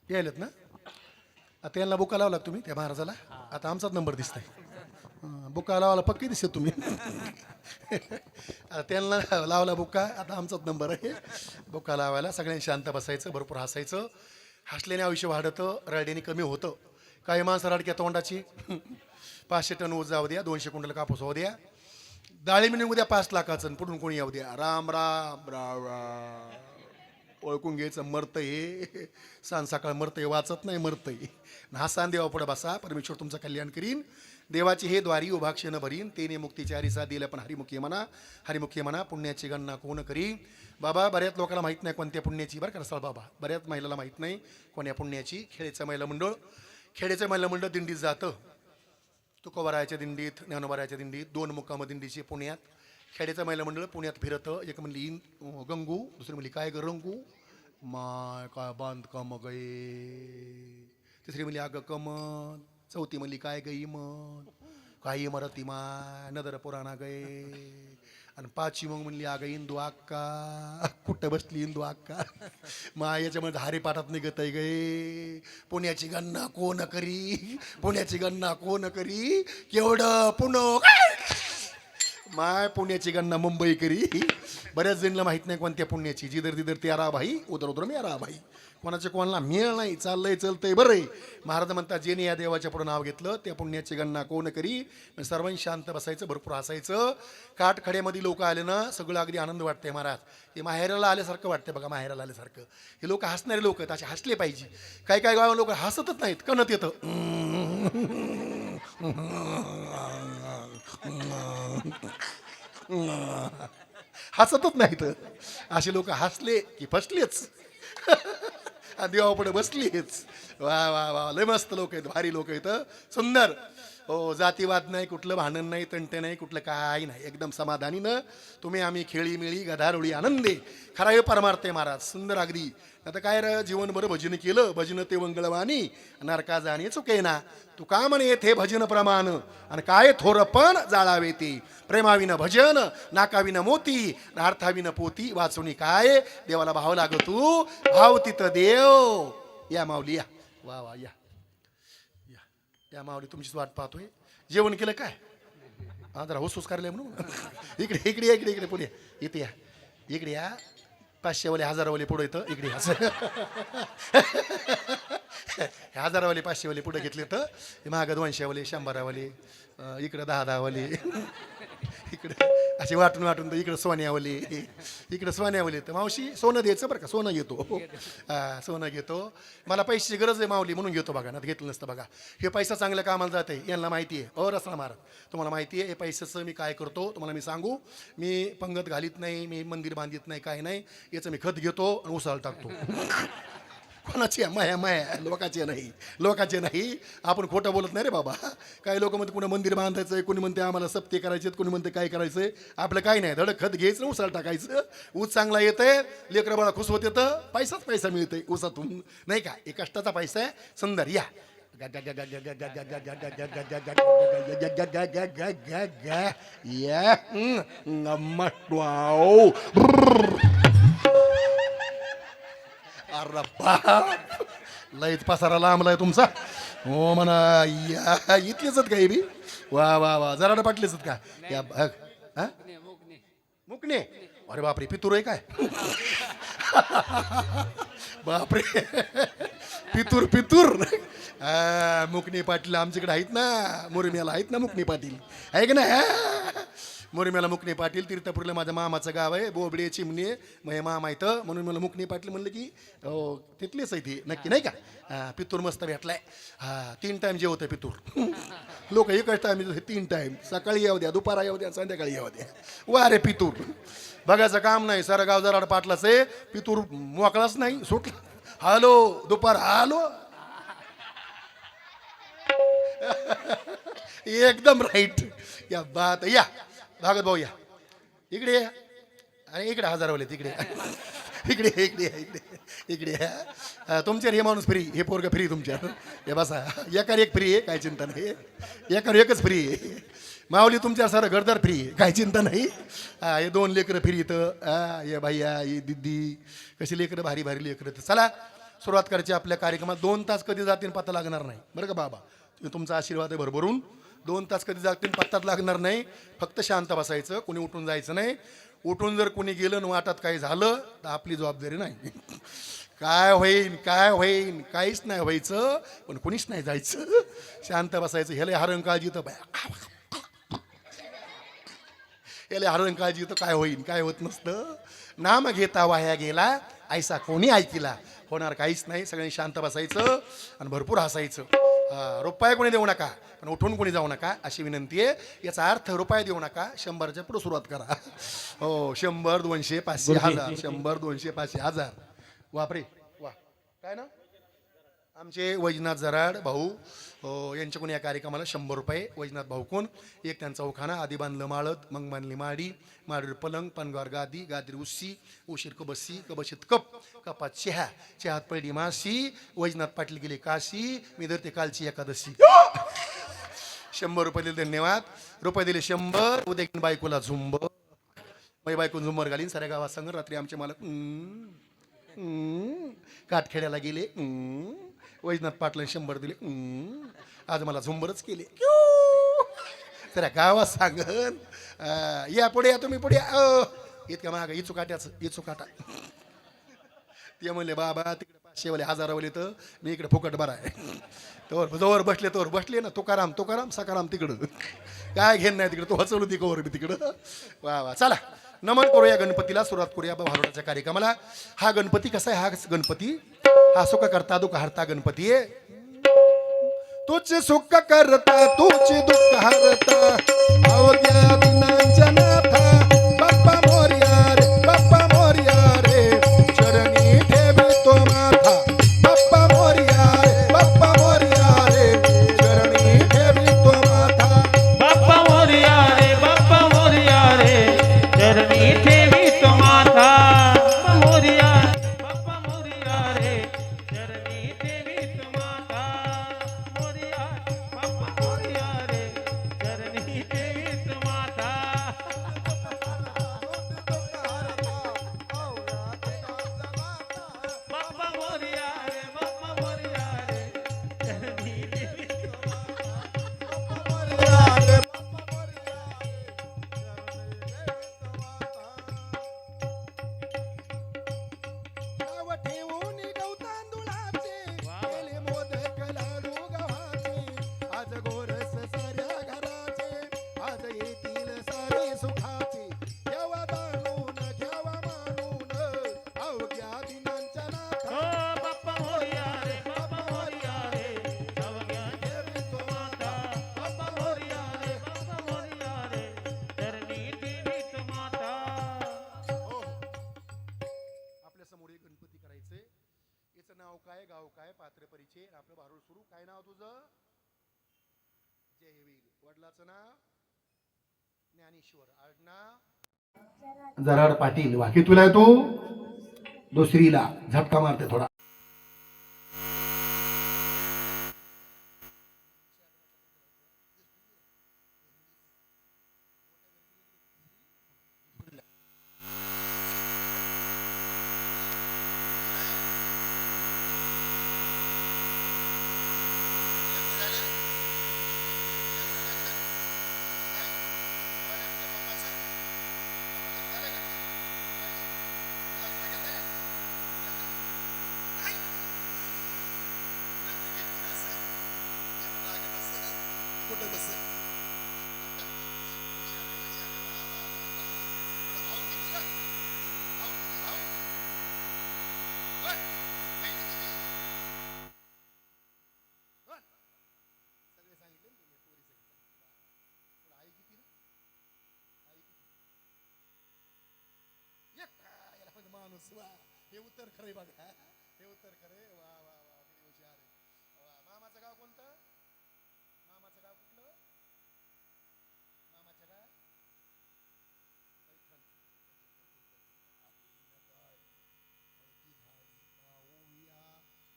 यायलेत ना. आता यांना बुका लावला तुम्ही त्या महाराजाला. आता आमचाच नंबर दिसतंय. बुका लावायला पक्की दिसत तुम्ही. आता त्यांना लावला बुका, आता आमचाच नंबर आहे बुका लावायला. सगळ्यांनी शांत बसायचं, भरपूर हसायचं. हसल्याने आयुष्य वाढतं, रडल्याने कमी होतं. काही माणसं रडक्या तोंडाची. 500 टन ऊस जाऊ द्या, 200 क्विंटल कापूस होऊ द्या, डाळिंब निघू द्या 5 लाखाचं, पुढून कोणी येऊ द्या, राम राम राम राम. ओळखून घ्यायचं मरतं हे. सांज सकाळ मरतं हे, वाचत नाही मरतं हे. हसान देवा पुढे बसा, परमेश्वर तुमचं कल्याण करीन. देवाची हे द्वारी उभाक्षण भरीन, तेने मुक्तीची हरिसा दिलं पण हरिमुखी म्हणा, हरिमुखी म्हणा. पुण्याची गणना कोण करी. बाबा बऱ्याच लोकांना माहीत नाही कोणत्या पुण्याची, बरं का बाबा, बऱ्याच महिलाला माहीत नाही कोण्या पुण्याची. खेड्याचं महिला मंडळ, खेड्याचं महिला मंडळ दिंडीत जातं. तुकोबारायाच्या दिंडीत, ज्ञानोबारायाच्या दिंडीत, 2 मुक्काम दिंडीची पुण्यात. खेड्याचं महिला मंडळ पुण्यात फिरतं. एक म्हणली गंगू, दुसरी म्हणली काय ग रंगू, माय काय बांधकाम गये, तिसरी म्हणली अगं कमन, चौथी म्हणली काय गई मन, काय इमारती माय नदर पुराणा गये, आणि 5वी मग म्हणली अगं इंदू अक्का, कुठं बसली इंदू अक्का. मा याच्यामध्ये हरिपाठात निघत आहे गे. पुण्याची गणना कोण करी, पुण्याची गणना कोण करी, केवढं पुणे माय पुण्याची गणना मुंबई करी. बऱ्याच जणला माहीत नाही कोणत्या पुण्याची. जिधर तिधर तेरा भाई, उदर उदर मेरा भाई. कोणाच्या कोणाला मेळ नाही, चाललंय चलतंय बरं आहे. महाराज म्हणतात जेने या देवाच्या पुढे नाव घेतलं त्या पुण्याची गणना कोण करी. सर्वांनी शांत बसायचं, भरपूर हसायचं. काठखड्यामध्ये लोक आले ना, सगळं अगदी आनंद वाटतंय महाराज. हे माहेराला आल्यासारखं वाटतंय बघा, माहेराला आल्यासारखं. हे लोक हसणारे लोक आहेत, असे हसले पाहिजे. काही काही गाव लोक हसतच नाहीत, कणत येतं. हसतच नाहीत. असे लोक हसले की फसलेच. देवापुढे बसलीच. वा वा वा, लय मस्त लोक आहेत, भारी लोक आहेत, सुंदर. हो, जातीवाद नाही, कुठलं भांडण नाही, तंटे नाही, कुठलं काही नाही, एकदम समाधानी न तुम्ही आम्ही खेळी मिळी गधारोळी आनंदे. खरा हे परमार्थ आहे महाराज, सुंदर अगदी. आता काय र जीवन बरं भजन केलं, भजन ते मंगळवाणी, नरका जाणे चुके ना. तू का म्हणे येथे भजन प्रमाण, आणि काय थोर पण जाळावे ते. प्रेमाविन भजन, नाकाविन मोती, अर्थाविन पोती. वाचुनी काय देवाला भाव लागतो, भाव तिथं देव. या माऊली या, वा वा या या या माऊली, तुमचीच वाट पाहतोय. जेवण केलं काय? हा जरा हुसूस करले म्हणून. इकडे इकडे इकडे इकडे पुढे इथे या, इकडे या. 500वाले 1000वाले पुढे येतं, इकडे असं. 1000वाले 500वाले पुढे घेतले तर महाग 200वाले 100वाले, इकडे 10-10वाले. इकडे असे वाटून वाटून तर इकडे सोन्यावाले, इकडे सोन्यावाले. तर मावशी सोनं द्यायचं बरं का, सोनं घेतो. सोनं घेतो, मला पैशाची गरज आहे माऊली म्हणून घेतो बघा, ना घेतलं नसतं बघा. हे पैसा चांगल्या कामाला जात आहे, यांना माहिती आहे. रसला महाराज तुम्हाला माहिती आहे हे पैशाचं मी काय करतो तुम्हाला मी सांगू. मी पंगत घालीत नाही, मी मंदिर बांधित नाही, काय नाही. याचं मी खत घेतो आणि उसाला टाकतो. कोणाची माया माया, लोकाचे नाही, लोकाचे नाही. आपण खोटं बोलत नाही रे बाबा. काही लोक म्हणते पुन्हा मंदिर बांधायचंय, कोणी म्हणते आम्हाला सप्ते करायचे, कोणी म्हणते काय करायचंय. आपलं काही नाही, धडक खत घ्यायचं, उसाला टाकायचं. ऊस चांगला येतंय, लेकरं बाळा खुश होत येतं, पैसाच पैसा मिळतंय ऊसातून, नाही का. एक कष्टाचा पैसा आहे. सुंदर या. अरे बाप, लयच पसारा लांबलाय तुमचा. हो म्हणा या, इथलेच आहेत काही बी. वा वा वा, जरा पाटलेच का या बघ. हा मुकणे, अरे बापरे, पितूर आहे काय? बापरे, पितूर पितूर. मुकणे पाटील आमच्याकडे आहेत ना, मुरम्याला आहेत ना मुकणे पाटील, आहे का ना. मुरम्याला मुकणे पाटील. तीर्थपुरीला माझ्या मामाचं गाव आहे, बोबडे चिमणे, मग मामा इथं, म्हणून मला मुकणे पाटील म्हणलं की हो तिथलेच आहे ते नक्की, नाही का. पितूर मस्त भेटलाय. 3 टाइम जेवतं पितूर. लोक एकच टाइम 3 टाइम, सकाळी येऊ द्या, दुपारा येऊ द्या, संध्याकाळी येऊ द्या. वा रे पितूर, बघायचं काम नाही. सारं गाव जराड पाटलाच आहे, पितूर मोकळाच नाही, सुटला. हॅलो दुपार, हॅलो. एकदम राईट. या बात या भागत भाऊ या, इकडे या. आणि इकडे 1000वाले तिकडे, इकडे इकडे इकडे इकडे या. तुमच्या हे माणूस फ्री, हे पोरग फ्री तुमच्या. हे बसा, एकार एक फ्री आहे, काय चिंता नाही. एकार एकच फ्री आहे. माऊली तुमच्या सारं घरदार फ्री आहे, काय चिंता नाही. हे 2 लेकरं फ्री इथं. ये भैया, ये दिदी, कशी लेकरं भारी भारी लेकरं. चला सुरुवात करायची आपल्या कार्यक्रमात. 2 तास कधी जातील पत्ता लागणार नाही बरं का बाबा. तुम्ही तुमचा आशीर्वाद आहे भरभरून. 2 तास कधी जातील पत्ताच लागणार नाही. फक्त शांत बसायचं, कोणी उठून जायचं नाही. उठून जर कोणी गेलं आणि वाटात काही झालं तर आपली जबाबदारी नाही. काय होईन काय होईन काहीच नाही व्हायचं, पण कोणीच नाही जायचं. शांत बसायचं. ह्याला हरण काळजी तर याला हरण काळजी तर काय होईन काय होत नसतं. नाम घेता वाया गेला ऐसा कोणी ऐकिला. होणार काहीच नाही. सगळ्यांनी शांत बसायचं आणि भरपूर हसायचं. रुपये कोणी देऊ नका, पण उठून कोणी जाऊ नका अशी विनंती आहे. याचा अर्थ रुपये देऊ नका, 100च्या पुढे सुरुवात करा. हो 100, 200, 500, 1000. 100, 200, 500, 1000. वापरे वा. काय ना आमचे वैजनाथ जराड भाऊ यांच्याकडून या कार्यक्रमाला 100 रुपये. वैजनाथ भाऊ कोण एक त्यांचा उखाणा. आधी बांधलं माळत मग बांधली माडी, माडीवर पलंग पनगार गादी, गादीर उस्सी, उशीर कबसी, कबशीत कप, कपात चहा, चहात पडली मासी, वैजनाथ पाटील गेले काशी, मी धरते कालची एकादशी. 100 रुपये दिले धन्यवाद. रुपये दिले 100. उद्या बायकोला झुंब, माझी बायको झुंबर घालीन साऱ्या गावात सांग. रात्री आमचे मालक काठखेड्याला गेले. वैजनाथ पाटलांनी 100 दिले. आज मला झुंबरच केले. तर गावात सांगन या पुढे या तुम्ही पुढे या. इतक्या माग इचू काट्याचं इचू काटा. ते म्हणले बाबा तिकडे 500 वाले 1000 वाले तर मी इकडे फुकट बरा आहे. तोवर जवळ बसले तोवर बसले ना. तुकाराम तुकाराम सकाराम तिकडं काय घेण नाही तिकडं. तो हचवलं ती कवर मी तिकडं. वा वा. चला नमन करूया गणपतीला. सुरुवात करूया भारुडाच्या कार्यक्रमाला. हा गणपती कसा आहे. हा गणपती हा सुख करता दुःख हरता गणपती आहे. तुझे सुख करता तुझे दुःख हरता अवघ्या दिनांच्या नाथा. बाप्पा मोरया रे बाप्पा मोरया रे चरणी ठेवी तो माथा. बाप्पा मोरया रे बाप्पा मोरया रे चरणी ठेवी तो माथा. बाप्पा मोरया रे बाप्पा मोरया रे चरणी ठेवी तो माथा. मोरया बाप्पा मोरया रे चरणी ठेवी तो माथा. मोरया बाप्पा मोरया रे चरणी ठेवी तो माथा. बाप्पा मोरया रे बाप्पा मोरया रे चरणी ठेवी तो नाव ठेवून गवतांदुळाचे केले मोदक लाडू गव्हाचे. आज गोरस साऱ्या घराचे आज येतील सारे सुखाचे. घ्यावा जाणून घ्यावा मानून अवघ्या दिनांच्या नाथा. ओ बाप्पा मोरया रे बाप्पा मोरया रे अवघ्या ठेवी तो माथा. बाप्पा मोरया रे बाप्पा मोरया रे चरणी ठेवी तो माथा. हो. आपल्या समोर एक गणपती करायचे. याचं नाव काय गाव काय पात्र परिचय. आपलं भारूड सुरू. काय नाव तुझं. जय होईल. वडिलाचं नाव ज्ञानेश्वर. आडनाव जराड पाटील. वाकी तुला येतो दुसरीला झटका मारते थोडा. कुठे बस सगळे सांगितले आई किती ना आई किती माणूस. वा हे उत्तर खरे बघा. हे उत्तर खरे. वा वा वा किती हुशार आहे. वा. मामाचं गाव कोणतं. मामाचं गाव कुठलं. मामाचं गाव पैठण.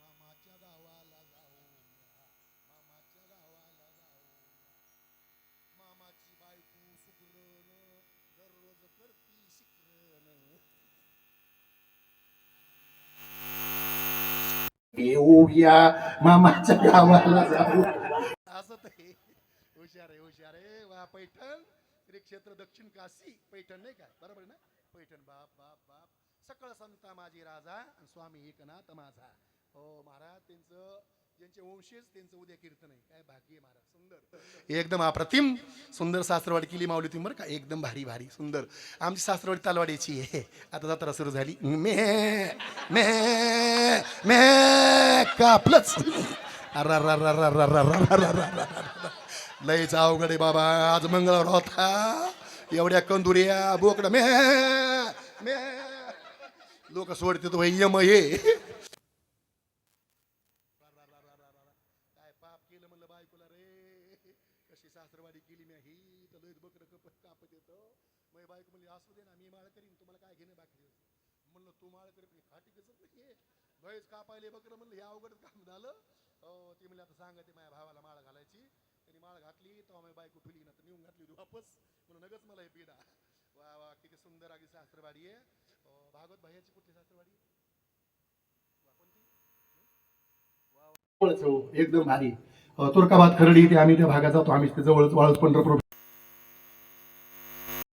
मामाच्या गावाला जाऊया. मामाच्या गावाला जाऊया. मामाची बायको सुगरण दररोज करती शिकरण. येऊया मामाच्या गावाला जाऊ असं ते हुशार आहे वा पैठण श्री क्षेत्र दक्षिण काशी पैठण नाही काय बरोबर ना पैठण बाप बाप बाप सकळ संता माझी राजा आणि स्वामी एकनाथ माझा हो महाराज त्यांचं ज्यांचे वंशज त्यांचं उद्या कीर्तन आहे काय भाग्य आहे महाराज सुंदर एकदम अप्रतिम सुंदर सासरवाडी केली माऊली तुम्ही बरं का एकदम भारी भारी सुंदर आमची सासरवाडी तालवाडीची आहे आता जत्रा सुरू झाली मे मे मे कापलंच लयच अवघड आहे बाबा आज मंगळवार होता एवढ्या कंदुऱ्या बोकडा मे मे लोक सोडते तो यम हे काय पाप केलं म्हणलं बायकोला रे कशी सासरवाडी केली मी ही तर लयच बकरं कापत येतो मग बायको म्हणली असू दे ना मी माळ करीन तुम्हाला काय घेणं बाकी म्हणलं तू माळ करी फाटी कसं नाही लयच कापायले बकरं म्हणलं हे अवघड काम झालं ती म्हणली आता सांगा ते माझ्या भावाला माळ घालायची त्यांनी माळ घातली तेव्हा माझी बायको ठुली ना तर नेऊन घातली होती वापस म्हणून नगच मला हे पिढा वा वा किती सुंदर आगी सासरवाडी आहे भागवत भाईयाची कुठली सासरवाडी एकदम भारी तुर्काबाद खरडी ते आम्ही त्या भागात जातो आम्ही जवळच वाळूच पंढरपूर